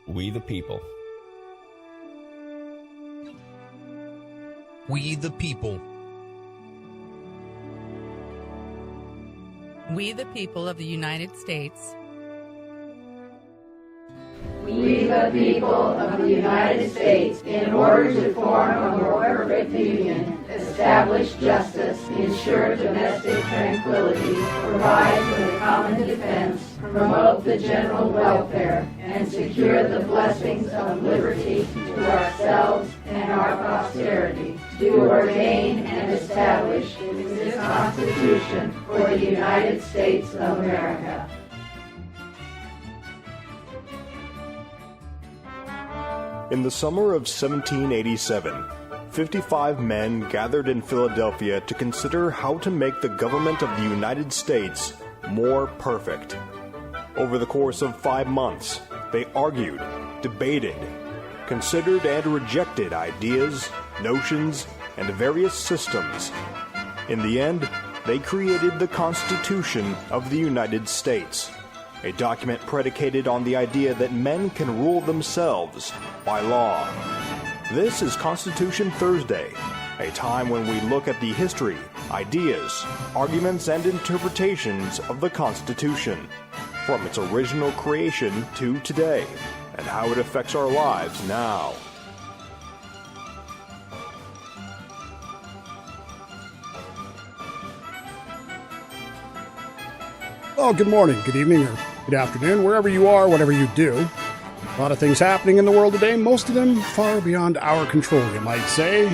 We the people. We the people. We the people of the United States. We the people of the United States, in order to form a more perfect union, establish justice, ensure domestic tranquility, provide for the common defense, promote the general welfare, and secure the blessings of liberty to ourselves and our posterity, do ordain and establish this Constitution for the United States of America. In the summer of 1787, 55 men gathered in Philadelphia to consider how to make the government of the United States more perfect. Over the course of 5 months, they argued, debated, considered and rejected ideas, notions, and various systems. In the end, they created the Constitution of the United States, a document predicated on the idea that men can rule themselves by law. This is Constitution Thursday, a time when we look at the history, ideas, arguments, and interpretations of the Constitution, from its original creation to today, and how it affects our lives now. Well, good morning, good evening, or good afternoon, wherever you are, whatever you do. A lot of things happening in the world today, most of them far beyond our control, you might say.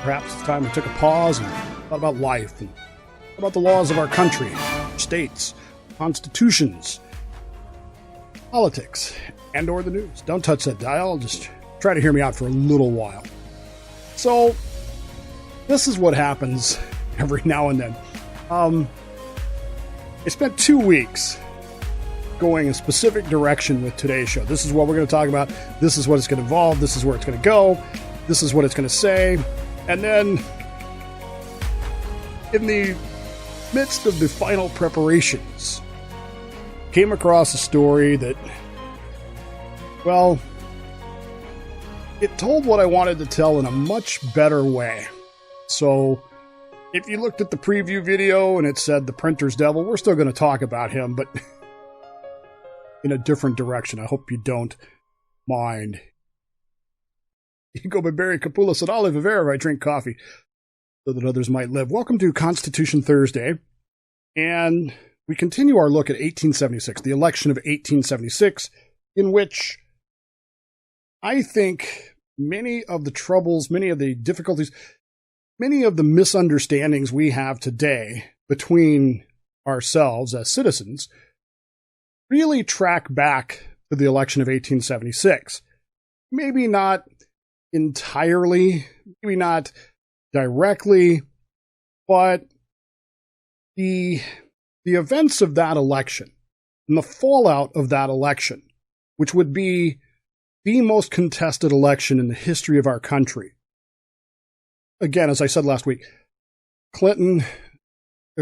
Perhaps it's time we took a pause and thought about life and about the laws of our country, states, constitutions, politics, and or the news. Don't touch that dial, just try to hear me out for a little while. So, this is what happens every now and then. I spent 2 weeks going a specific direction with today's show. This is what we're going to talk about. This is what it's going to involve. This is where it's going to go. This is what it's going to say. And then, in the midst of the final preparations, came across a story that, well, it told what I wanted to tell in a much better way. So, if you looked at the preview video and it said the printer's devil, we're still going to talk about him, but in a different direction. I hope you don't mind. You can go by Barry Capoulas and Olive Rivera if I drink coffee so that others might live. Welcome to Constitution Thursday. And we continue our look at 1876, the election of 1876, in which I think many of the troubles, many of the difficulties, many of the misunderstandings we have today between ourselves as citizens really track back to the election of 1876. Maybe not entirely, maybe not directly, but the events of that election and the fallout of that election, which would be the most contested election in the history of our country. Again, as I said last week, Clinton,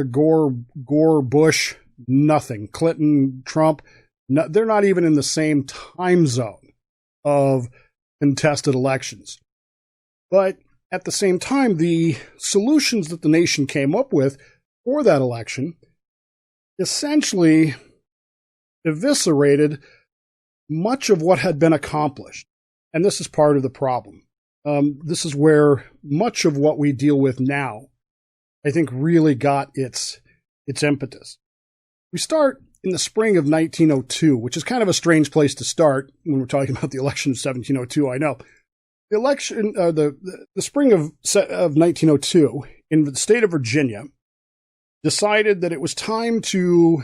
Gore, Bush, nothing. Clinton, Trump, they're not even in the same time zone of contested elections. But at the same time, the solutions that the nation came up with for that election essentially eviscerated much of what had been accomplished. And this is part of the problem. This is where much of what we deal with now, I think, really got its impetus. We start in the spring of 1902, which is kind of a strange place to start when we're talking about the election of 1702, I know. The election, the spring of 1902, in the state of Virginia, decided that it was time to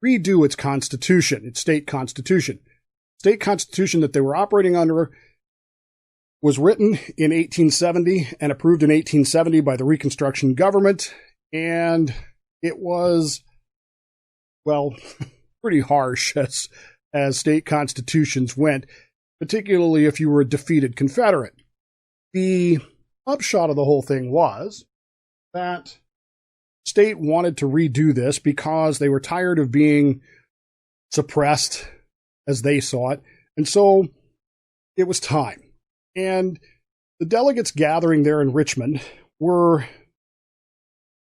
redo its constitution, its state constitution. State constitution that they were operating under was written in 1870 and approved in 1870 by the Reconstruction government, and it was, well, pretty harsh as state constitutions went, particularly if you were a defeated Confederate. The upshot of the whole thing was that the state wanted to redo this because they were tired of being suppressed as they saw it. And so it was time. And the delegates gathering there in Richmond were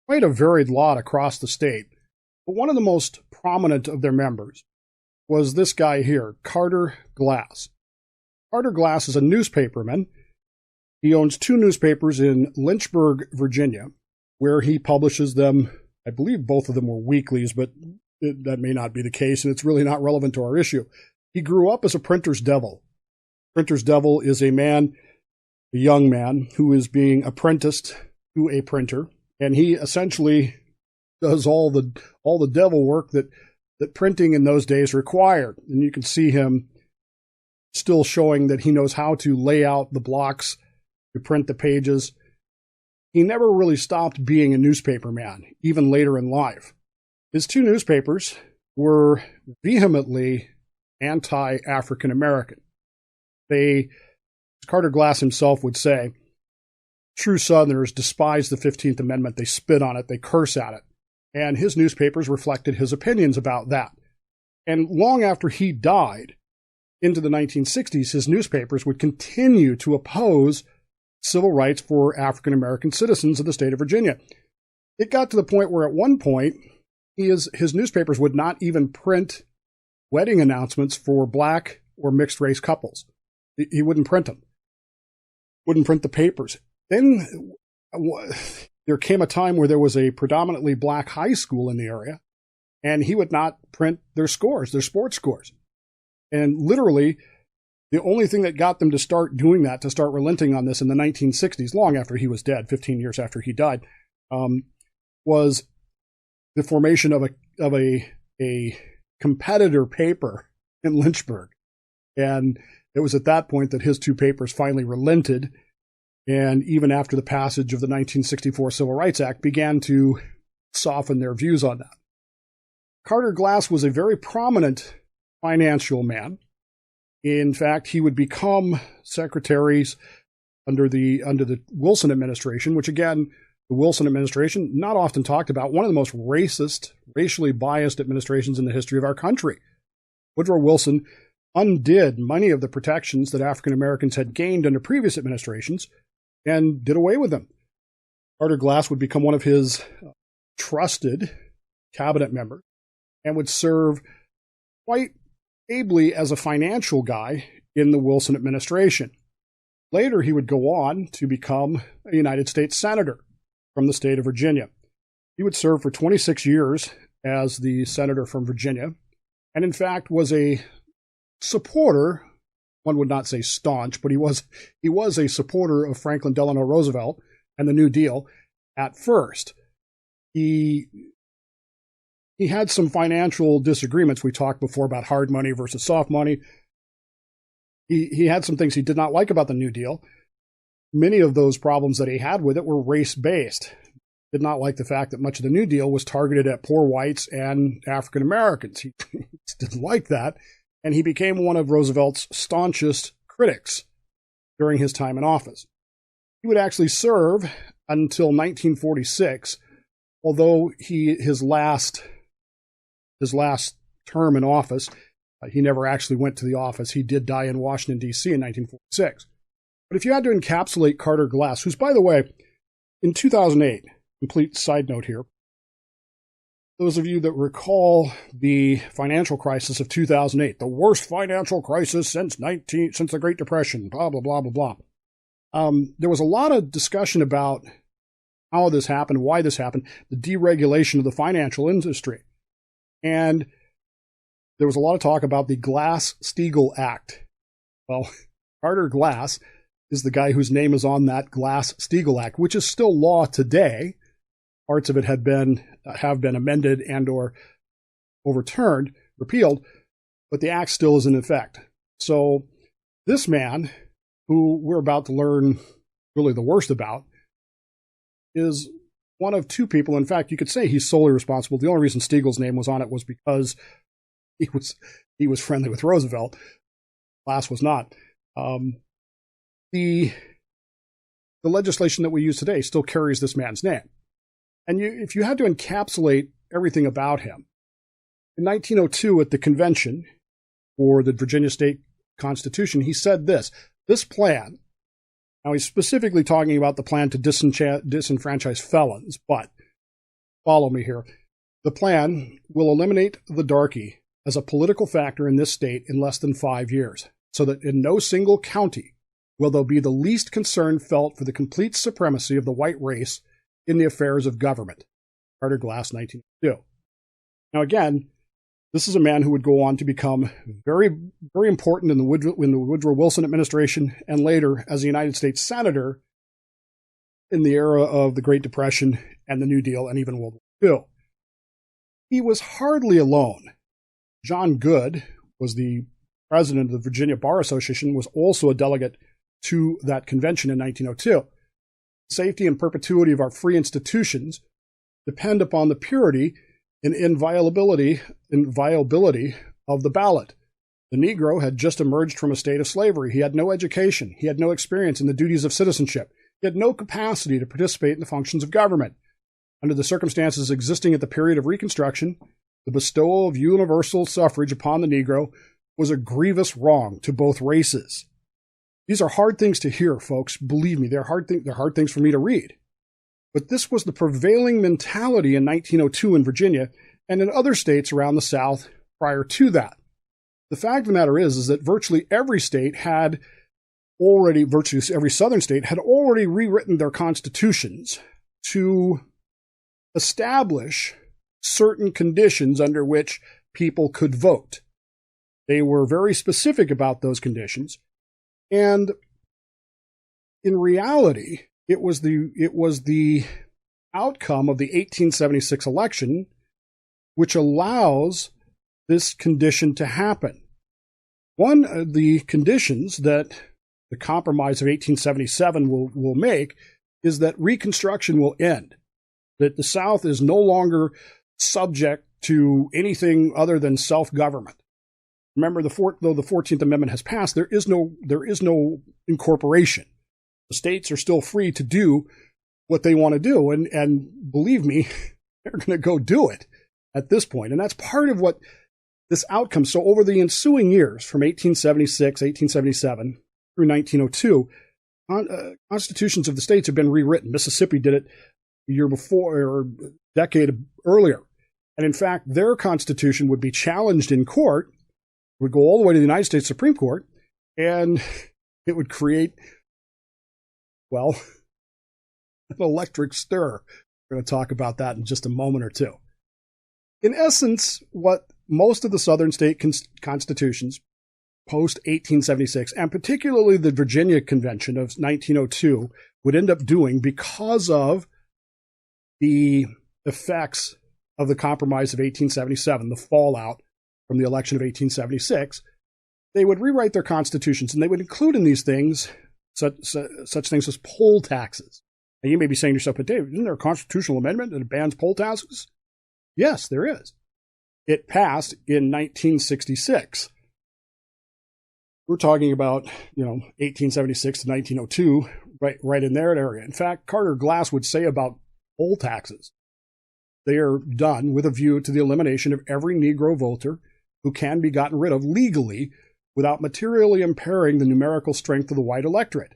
quite a varied lot across the state. But one of the most prominent of their members was this guy here, Carter Glass. Carter Glass is a newspaperman. He owns 2 newspapers in Lynchburg, Virginia, where he publishes them. I believe both of them were weeklies, but that may not be the case, and it's really not relevant to our issue. He grew up as a printer's devil. Printer's devil is a young man, who is being apprenticed to a printer, and he essentially does all the devil work that printing in those days required. And you can see him still showing that he knows how to lay out the blocks to print the pages. He never really stopped being a newspaper man, even later in life. His 2 newspapers were vehemently anti-African American. Carter Glass himself would say, true Southerners despise the 15th Amendment. They spit on it. They curse at it. And his newspapers reflected his opinions about that. And long after he died, into the 1960s, his newspapers would continue to oppose civil rights for African American citizens of the state of Virginia. It got to the point where at one point, his newspapers would not even print wedding announcements for black or mixed race couples. He wouldn't print them. Wouldn't print the papers. Then there came a time where there was a predominantly black high school in the area, and he would not print their scores, their sports scores. And literally, the only thing that got them to start doing that, to start relenting on this in the 1960s, long after he was dead, 15 years after he died, was the formation of a competitor paper in Lynchburg. And it was at that point that his 2 papers finally relented, and even after the passage of the 1964 Civil Rights Act, began to soften their views on that. Carter Glass was a very prominent financial man. In fact, he would become secretaries under the Wilson administration, which again, the Wilson administration, not often talked about, one of the most racist, racially biased administrations in the history of our country. Woodrow Wilson undid many of the protections that African Americans had gained under previous administrations and did away with them. Carter Glass would become one of his trusted cabinet members and would serve quite ably as a financial guy in the Wilson administration. Later, he would go on to become a United States Senator from the state of Virginia. He would serve for 26 years as the senator from Virginia, and in fact was a supporter, one would not say staunch, but he was a supporter of Franklin Delano Roosevelt and the New Deal at first. He had some financial disagreements. We talked before about hard money versus soft money. He had some things he did not like about the New Deal. Many of those problems that he had with it were race-based. Did not like the fact that much of the New Deal was targeted at poor whites and African Americans. He didn't like that, and he became one of Roosevelt's staunchest critics during his time in office. He would actually serve until 1946, although his last term in office, he never actually went to the office. He did die in Washington, D.C. in 1946. But if you had to encapsulate Carter Glass, who's, by the way, in 2008, complete side note here, those of you that recall the financial crisis of 2008, the worst financial crisis since the Great Depression, blah, blah, blah, blah, blah. There was a lot of discussion about how this happened, why this happened, the deregulation of the financial industry. And there was a lot of talk about the Glass-Steagall Act. Well, Carter Glass is the guy whose name is on that Glass-Steagall Act, which is still law today. Parts of it have been amended and or overturned, repealed, but the act still is in effect. So this man, who we're about to learn really the worst about, is one of 2 people. In fact, you could say he's solely responsible. The only reason Steagall's name was on it was because he was friendly with Roosevelt. Glass was not. The legislation that we use today still carries this man's name. And if you had to encapsulate everything about him, in 1902 at the convention, for the Virginia State Constitution, he said this plan, now he's specifically talking about the plan to disenfranchise felons, but follow me here. The plan will eliminate the darky as a political factor in this state in less than 5 years, so that in no single county will there be the least concern felt for the complete supremacy of the white race in the affairs of government. Carter Glass, 1902. Now again, this is a man who would go on to become very, very important in the Woodrow Wilson administration and later as a United States Senator in the era of the Great Depression and the New Deal and even World War II. He was hardly alone. John Good was the president of the Virginia Bar Association, was also a delegate to that convention in 1902. Safety and perpetuity of our free institutions depend upon the purity and inviolability of the ballot. The Negro had just emerged from a state of slavery. He had no education. He had no experience in the duties of citizenship. He had no capacity to participate in the functions of government. Under the circumstances existing at the period of Reconstruction, the bestowal of universal suffrage upon the Negro was a grievous wrong to both races. These are hard things to hear, folks. Believe me, they're hard things for me to read. But this was the prevailing mentality in 1902 in Virginia and in other states around the South prior to that. The fact of the matter is that virtually every state had already, virtually every southern state had already rewritten their constitutions to establish certain conditions under which people could vote. They were very specific about those conditions. And in reality, it was the outcome of the 1876 election which allows this condition to happen. One of the conditions that the Compromise of 1877 will make is that Reconstruction will end, that the South is no longer subject to anything other than self-government. Remember, though the 14th Amendment has passed, there is no incorporation. The states are still free to do what they want to do, and believe me, they're going to go do it at this point. And that's part of what this outcome. So over the ensuing years, from 1876, 1877 through 1902, constitutions of the states have been rewritten. Mississippi did it the year before, or a decade earlier. And in fact, their constitution would be challenged in court, would go all the way to the United States Supreme Court, and it would create, well, an electric stir. We're going to talk about that in just a moment or two. In essence, what most of the southern state constitutions post-1876, and particularly the Virginia Convention of 1902, would end up doing because of the effects of the Compromise of 1877, the fallout from the election of 1876, they would rewrite their constitutions, and they would include in these things such things as poll taxes. Now, you may be saying to yourself, but Dave, isn't there a constitutional amendment that bans poll taxes? Yes, there is. It passed in 1966. We're talking about, 1876 to 1902, right in that area. In fact, Carter Glass would say about poll taxes, they are done with a view to the elimination of every Negro voter who can be gotten rid of legally without materially impairing the numerical strength of the white electorate.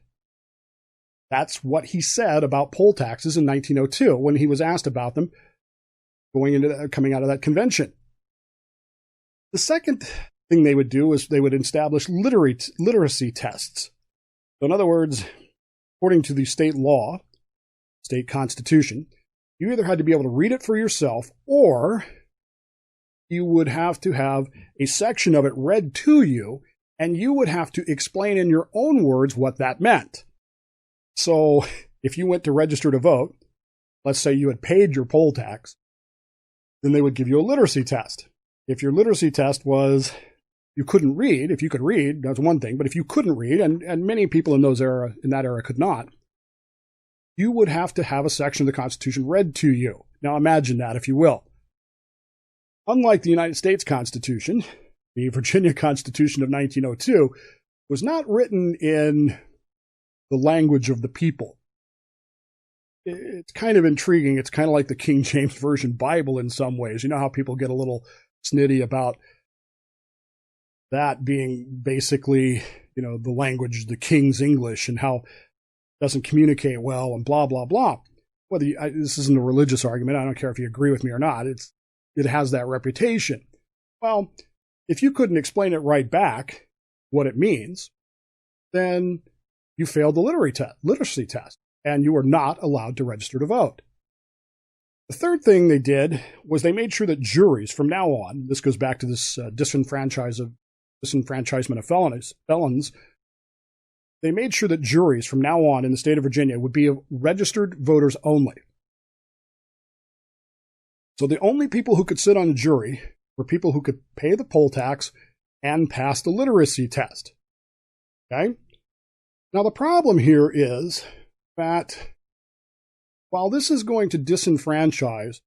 That's what he said about poll taxes in 1902 when he was asked about them coming out of that convention. The second thing they would do is they would establish literacy tests. So in other words, according to the state law, state constitution, you either had to be able to read it for yourself or you would have to have a section of it read to you, and you would have to explain in your own words what that meant. So if you went to register to vote, let's say you had paid your poll tax, then they would give you a literacy test. If your literacy test was you couldn't read, if you could read, that's one thing, but if you couldn't read, and many people in that era could not, you would have to have a section of the Constitution read to you. Now imagine that, if you will. Unlike the United States Constitution, the Virginia Constitution of 1902 was not written in the language of the people. It's kind of intriguing. It's kind of like the King James Version Bible in some ways. You know how people get a little snitty about that being basically, the language, the King's English, and how it doesn't communicate well and blah, blah, blah. This isn't a religious argument. I don't care if you agree with me or not. It has that reputation. Well, if you couldn't explain it right back, what it means, then you failed the literacy test, and you are not allowed to register to vote. The third thing they did was they made sure that juries from now on, this goes back to this disenfranchisement of felons, they made sure that juries from now on in the state of Virginia would be registered voters only. So the only people who could sit on a jury were people who could pay the poll tax and pass the literacy test. Okay? Now the problem here is that while this is going to disenfranchise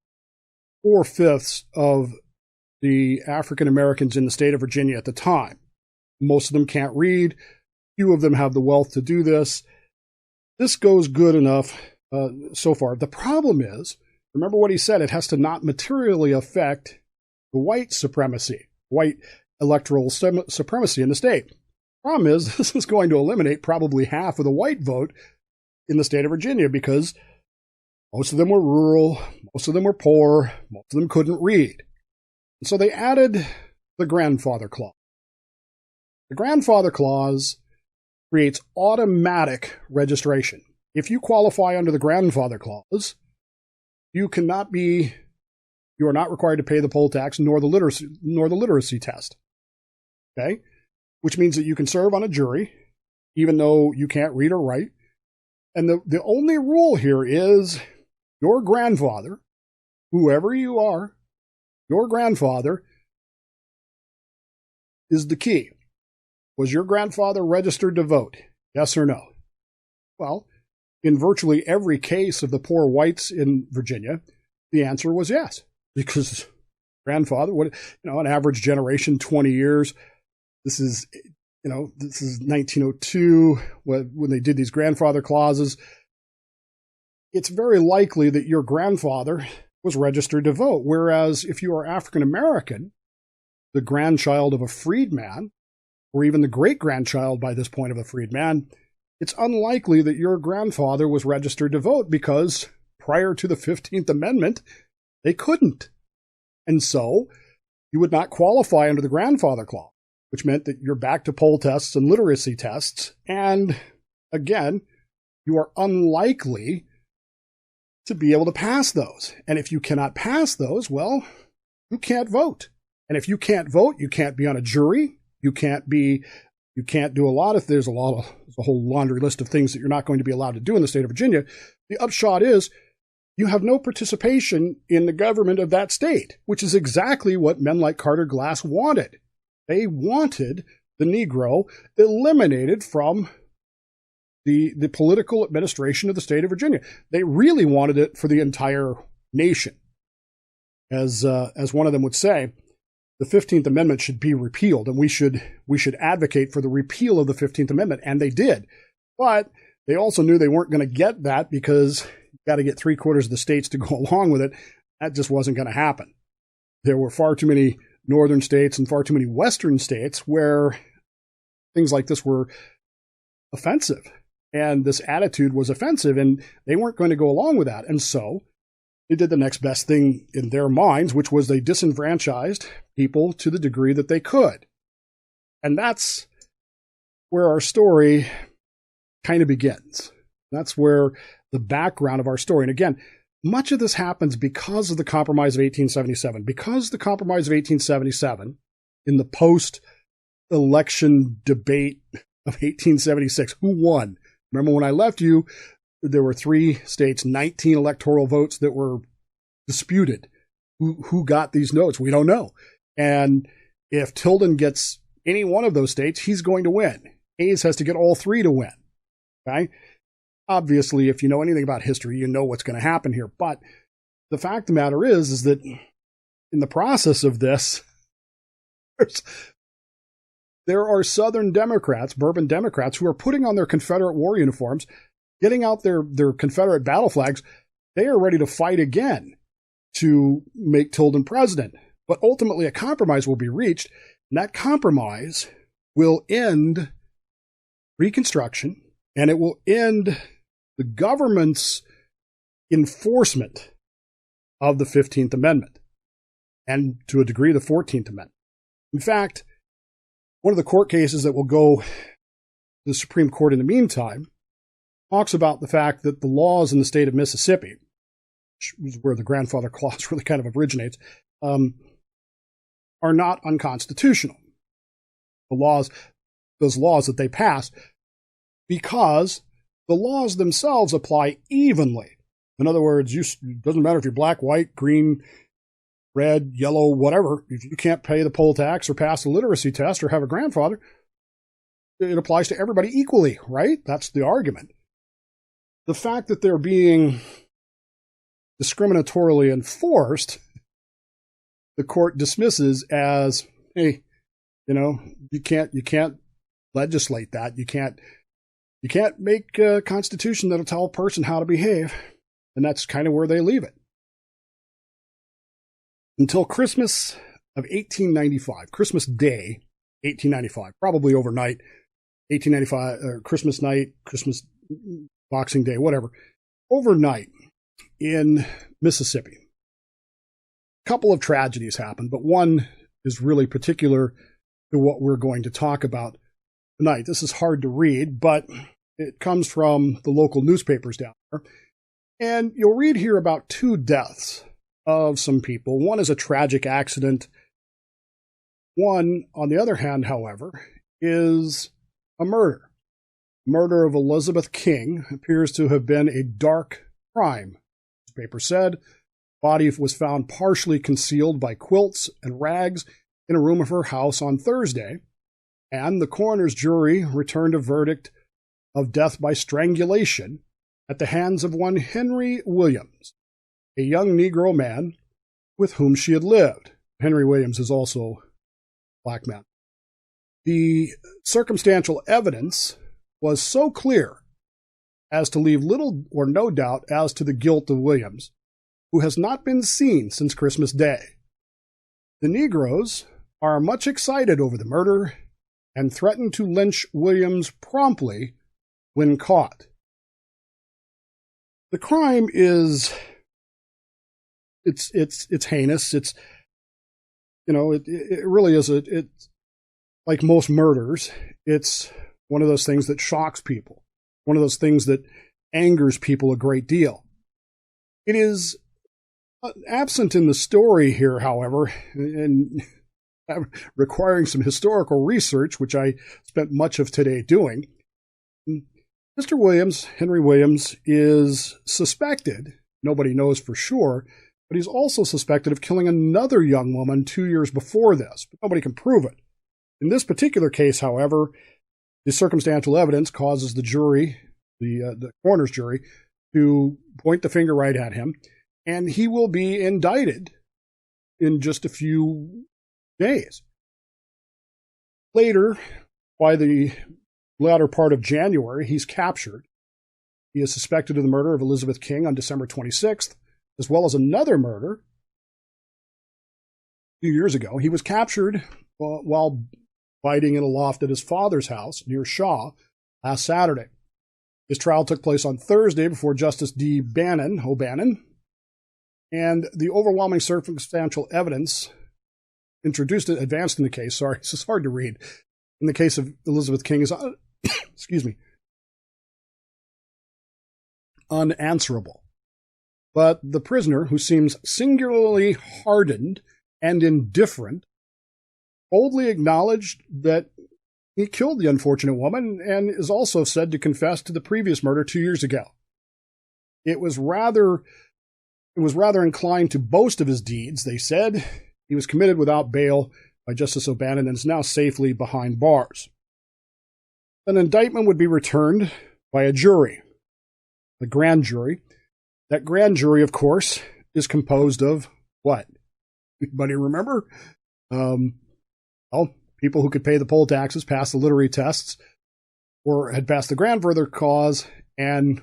4/5 of the African Americans in the state of Virginia at the time, most of them can't read, few of them have the wealth to do this. This goes good enough so far. The problem is, remember what he said, it has to not materially affect the white electoral supremacy in the state. Problem is, this is going to eliminate probably half of the white vote in the state of Virginia because most of them were rural, most of them were poor, most of them couldn't read. And so they added the grandfather clause. The grandfather clause creates automatic registration. If you qualify under the grandfather clause, you are not required to pay the poll tax nor the literacy test. Okay? Which means that you can serve on a jury, even though you can't read or write. And the only rule here is your grandfather, whoever you are, your grandfather is the key. Was your grandfather registered to vote? Yes or no? Well, in virtually every case of the poor whites in Virginia, the answer was yes, because grandfather, an average generation, 20 years. This is 1902 when they did these grandfather clauses. It's very likely that your grandfather was registered to vote, whereas if you are African American, the grandchild of a freedman, or even the great-grandchild by this point of a freedman, it's unlikely that your grandfather was registered to vote because prior to the 15th Amendment, they couldn't. And so you would not qualify under the grandfather clause, which meant that you're back to poll tests and literacy tests. And again, you are unlikely to be able to pass those. And if you cannot pass those, well, you can't vote. And if you can't vote, you can't be on a jury. You can't do a lot of, there's a whole laundry list of things that you're not going to be allowed to do in the state of Virginia. The upshot is you have no participation in the government of that state, which is exactly what men like Carter Glass wanted. They wanted the Negro eliminated from the political administration of the state of Virginia. They really wanted it for the entire nation. As one of them would say, the 15th Amendment should be repealed, and we should advocate for the repeal of the 15th Amendment, and they did. But they also knew they weren't going to get that because you got to get 3/4 of the states to go along with it. That just wasn't going to happen. There were far too many northern states and far too many western states where things like this were offensive, and this attitude was offensive, and they weren't going to go along with that. And so they did the next best thing in their minds, which was they disenfranchised people to the degree that they could. And that's where our story kind of begins. That's where the background of our story. And again, much of this happens because of the Compromise of 1877. Because the Compromise of 1877, in the post-election debate of 1876, who won? Remember when I left you, there were 3 states, 19 electoral votes that were disputed. Who got these notes? We don't know. And if Tilden gets any one of those states, he's going to win. Hayes has to get all 3 to win. Okay? Obviously, if you know anything about history, you know what's going to happen here. But the fact of the matter is that in the process of this, there are Southern Democrats, Bourbon Democrats, who are putting on their Confederate war uniforms, getting out their Confederate battle flags. They are ready to fight again to make Tilden president. But ultimately, a compromise will be reached, And that compromise will end Reconstruction, and it will end the government's enforcement of the 15th Amendment, and to a degree the 14th Amendment. In fact, one of the court cases that will go to the Supreme Court in the meantime talks about the fact that the laws in the state of Mississippi, which is where the grandfather clause really kind of originates, are not unconstitutional. Those laws that they passed, because the laws themselves apply evenly. In other words, it doesn't matter if you're black, white, green, red, yellow, whatever. If you can't pay the poll tax or pass the literacy test or have a grandfather, it applies to everybody equally, right? That's the argument. The fact that they're being discriminatorily enforced, the court dismisses as, hey, you can't legislate that. You can't make a constitution that'll tell a person how to behave. And that's kind of where they leave it. Until Christmas of 1895, Christmas Day, 1895, probably overnight, 1895, or Christmas night, Christmas Boxing Day, whatever, overnight in Mississippi. A couple of tragedies happened, but one is really particular to what we're going to talk about tonight. This is hard to read, but it comes from the local newspapers down there. And you'll read here about 2 deaths of some people. One is a tragic accident. One, on the other hand, however, is a murder. Murder of Elizabeth King appears to have been a dark crime. The paper said body was found partially concealed by quilts and rags in a room of her house on Thursday, and the coroner's jury returned a verdict of death by strangulation at the hands of one Henry Williams, a young Negro man with whom she had lived. Henry Williams is also a black man. The circumstantial evidence was so clear as to leave little or no doubt as to the guilt of Williams, who has not been seen since Christmas Day. The Negroes are much excited over the murder and threaten to lynch Williams promptly when caught. The crime is it's heinous. It's it really is it's like most murders. It's one of those things that shocks people. One of those things that angers people a great deal. It is absent in the story here, however, and requiring some historical research, which I spent much of today doing. Mr. Williams, Henry Williams, is suspected, nobody knows for sure, but he's also suspected of killing another young woman 2 years before this, but nobody can prove it. In this particular case, however, the circumstantial evidence causes the jury, the coroner's jury, to point the finger right at him, and he will be indicted in just a few days. Later, by the latter part of January, he's captured. He is suspected of the murder of Elizabeth King on December 26th, as well as another murder a few years ago. He was captured while fighting in a loft at his father's house near Shaw last Saturday. His trial took place on Thursday before Justice D. O'Bannon, and the overwhelming circumstantial evidence advanced in the case, this is hard to read, in the case of Elizabeth King is, unanswerable. But the prisoner, who seems singularly hardened and indifferent, boldly acknowledged that he killed the unfortunate woman and is also said to confess to the previous murder 2 years ago. It was rather inclined to boast of his deeds, they said. He was committed without bail by Justice O'Bannon and is now safely behind bars. An indictment would be returned by a jury, the grand jury. That grand jury, of course, is composed of what? Anybody remember? People who could pay the poll taxes, pass the literary tests, or had passed the grandfather clause, and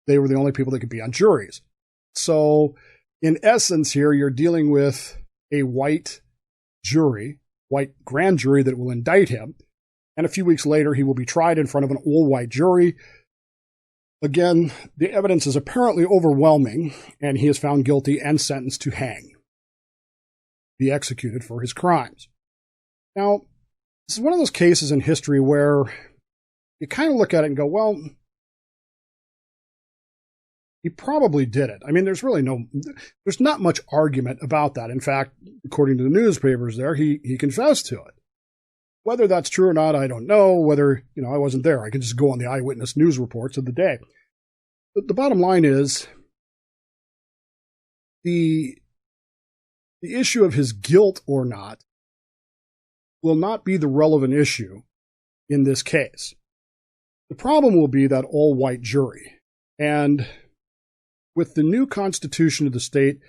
they were the only people that could be on juries. So, in essence here, you're dealing with a white jury white grand jury that will indict him. And a few weeks later, he will be tried in front of an all-white jury. Again, the evidence is apparently overwhelming, and he is found guilty and sentenced to hang, be executed for his crimes. Now, this is one of those cases in history where you kind of look at it and go, well, he probably did it. I mean, there's not much argument about that. In fact, according to the newspapers there, he confessed to it. Whether that's true or not, I don't know. Whether, I wasn't there. I can just go on the eyewitness news reports of the day. But the bottom line is, the issue of his guilt or not will not be the relevant issue in this case. The problem will be that all-white jury. And with the new Constitution of the state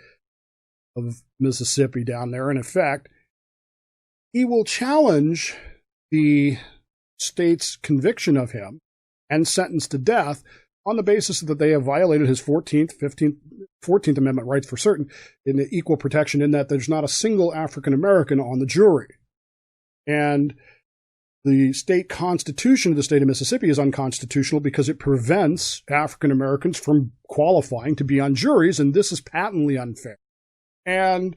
of Mississippi down there in effect, he will challenge the state's conviction of him and sentence to death on the basis that they have violated his 14th Amendment rights for certain in the equal protection, in that there's not a single African American on the jury. And the state constitution of the state of Mississippi is unconstitutional because it prevents African Americans from qualifying to be on juries, and this is patently unfair. And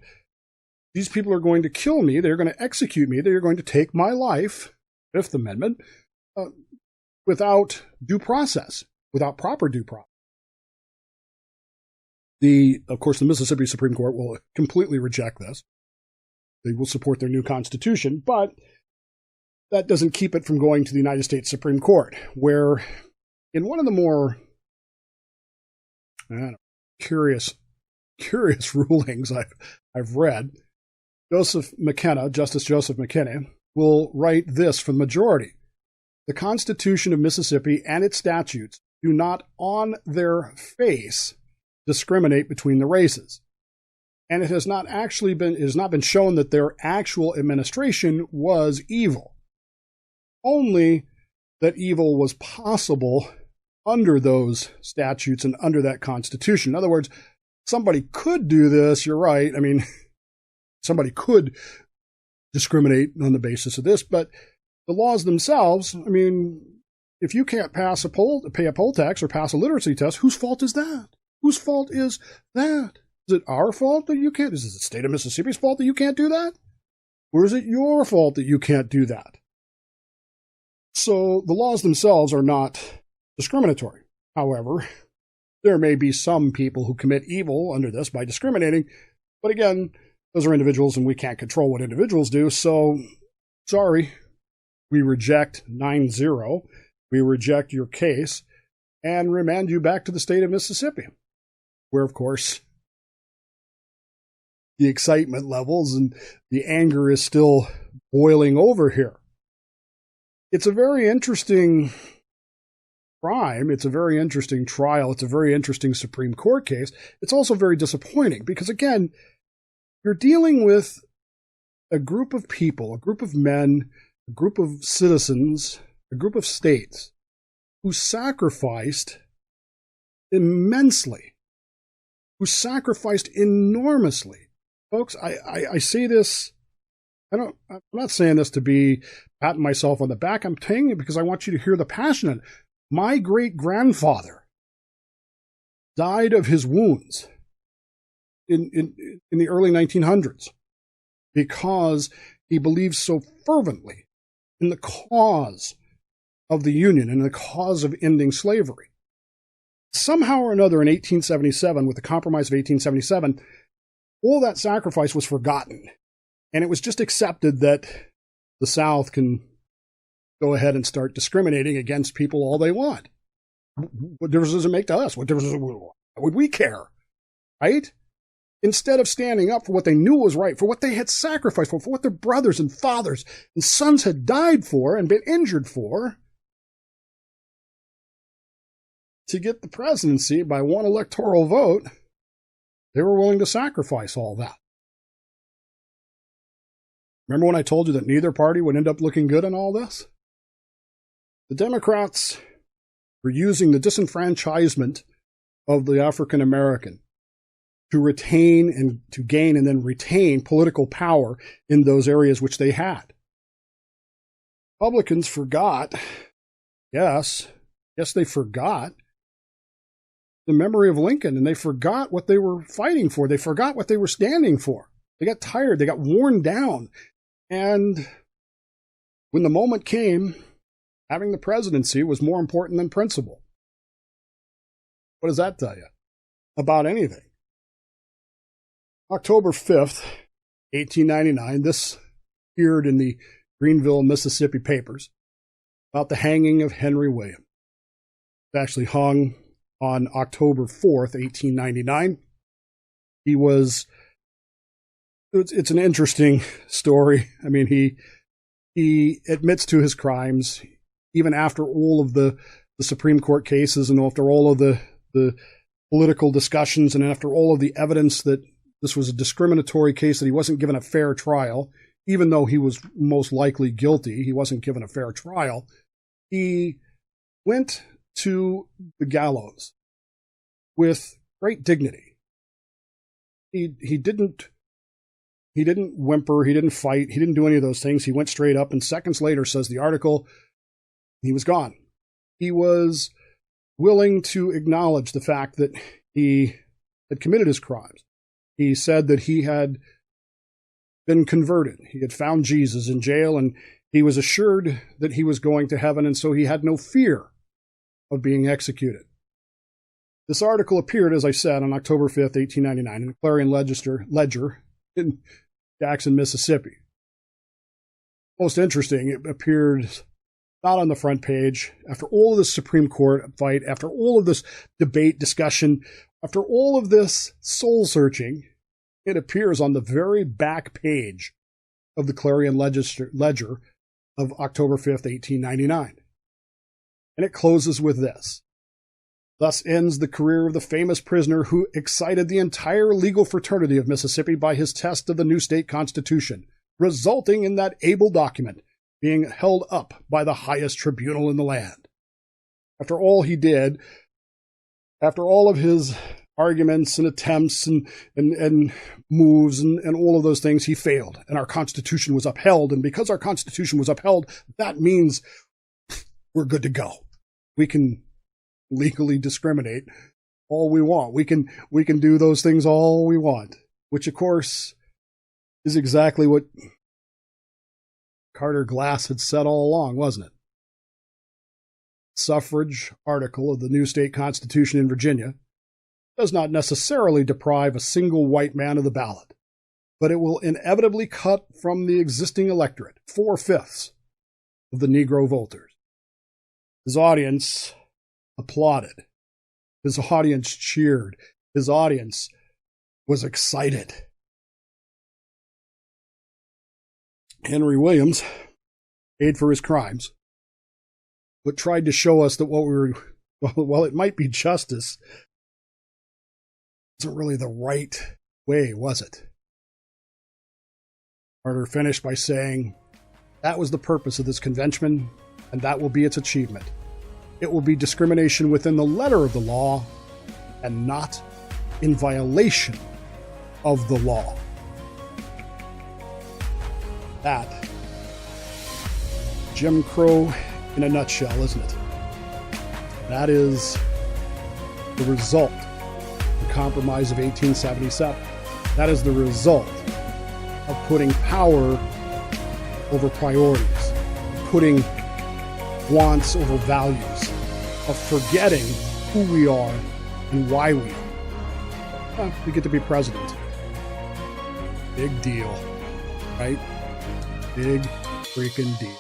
these people are going to kill me. They're going to execute me. They're going to take my life, Fifth Amendment, without due process, without proper due process. Of course, the Mississippi Supreme Court will completely reject this. They will support their new constitution, but that doesn't keep it from going to the United States Supreme Court, where in one of the more curious rulings I've read, Justice Joseph McKenna, will write this for the majority. The Constitution of Mississippi and its statutes do not on their face discriminate between the races. And it has not been shown that their actual administration was evil. Only that evil was possible under those statutes and under that Constitution. In other words, somebody could do this, you're right. I mean, somebody could discriminate on the basis of this, but the laws themselves, I mean, if you can't pay a poll tax or pass a literacy test, whose fault is that? Whose fault is that? Is it our fault that you can't? Is it the state of Mississippi's fault that you can't do that? Or is it your fault that you can't do that? So the laws themselves are not discriminatory. However, there may be some people who commit evil under this by discriminating, but again, those are individuals and we can't control what individuals do, so sorry, we reject 9-0, we reject your case, and remand you back to the state of Mississippi, where, of course, the excitement levels and the anger is still boiling over here. It's a very interesting crime. It's a very interesting trial. It's a very interesting Supreme Court case. It's also very disappointing because, again, you're dealing with a group of people, a group of men, a group of citizens, a group of states who sacrificed immensely, who sacrificed enormously. Folks, I say this, I'm not saying this to be patting myself on the back. I'm telling you because I want you to hear the passion in it. My great-grandfather died of his wounds in the early 1900s because he believed so fervently in the cause of the Union and the cause of ending slavery. Somehow or another in 1877, with the Compromise of 1877, all that sacrifice was forgotten, and it was just accepted that the South can go ahead and start discriminating against people all they want. What difference does it make to us? What would we care, right? Instead of standing up for what they knew was right, for what they had sacrificed for what their brothers and fathers and sons had died for and been injured for, to get the presidency by one electoral vote, they were willing to sacrifice all that. Remember when I told you that neither party would end up looking good in all this? The Democrats were using the disenfranchisement of the African American to retain and to gain and then retain political power in those areas which they had. Republicans forgot, yes, they forgot the memory of Lincoln, and they forgot what they were fighting for. They forgot what they were standing for. They got tired. They got worn down. And when the moment came, having the presidency was more important than principle. What does that tell you about anything? October 5th, 1899, this appeared in the Greenville, Mississippi papers about the hanging of Henry Williams. It actually hung on October 4th, 1899. It's an interesting story. I mean, he admits to his crimes, even after all of the Supreme Court cases and after all of the political discussions and after all of the evidence that this was a discriminatory case, that he wasn't given a fair trial, even though he was most likely guilty, he wasn't given a fair trial. He went to the gallows with great dignity. He didn't whimper, he didn't fight, he didn't do any of those things. He went straight up, and seconds later, says the article, he was gone. He was willing to acknowledge the fact that he had committed his crimes. He said that he had been converted. He had found Jesus in jail, and he was assured that he was going to heaven, and so he had no fear of being executed. This article appeared, as I said, on October 5th, 1899, in the Clarion Ledger in Jackson, Mississippi. Most interesting, it appeared not on the front page. After all of this Supreme Court fight, after all of this debate, discussion, after all of this soul-searching, it appears on the very back page of the Clarion Ledger of October 5th, 1899. And it closes with this. Thus ends the career of the famous prisoner who excited the entire legal fraternity of Mississippi by his test of the new state constitution, resulting in that able document being held up by the highest tribunal in the land. After all he did, after all of his arguments and attempts and moves and all of those things, he failed, and our Constitution was upheld. And because our Constitution was upheld, that means we're good to go. We can legally discriminate all we want. We can do those things all we want, which of course is exactly what Carter Glass had said all along, wasn't it? Suffrage article of the new state constitution in Virginia does not necessarily deprive a single white man of the ballot, but it will inevitably cut from the existing electorate 4/5 of the Negro voters. His audience applauded. His audience cheered. His audience was excited. Henry Williams paid for his crimes, but tried to show us that while it might be justice, it wasn't really the right way, was it? Carter finished by saying, that was the purpose of this convention, and that will be its achievement. It will be discrimination within the letter of the law and not in violation of the law. That, Jim Crow in a nutshell, isn't it? That is the result of the Compromise of 1877. That is the result of putting power over priorities, putting wants over values, of forgetting who we are and why we are. Well, we get to be president. Big deal, right? Big freaking deal.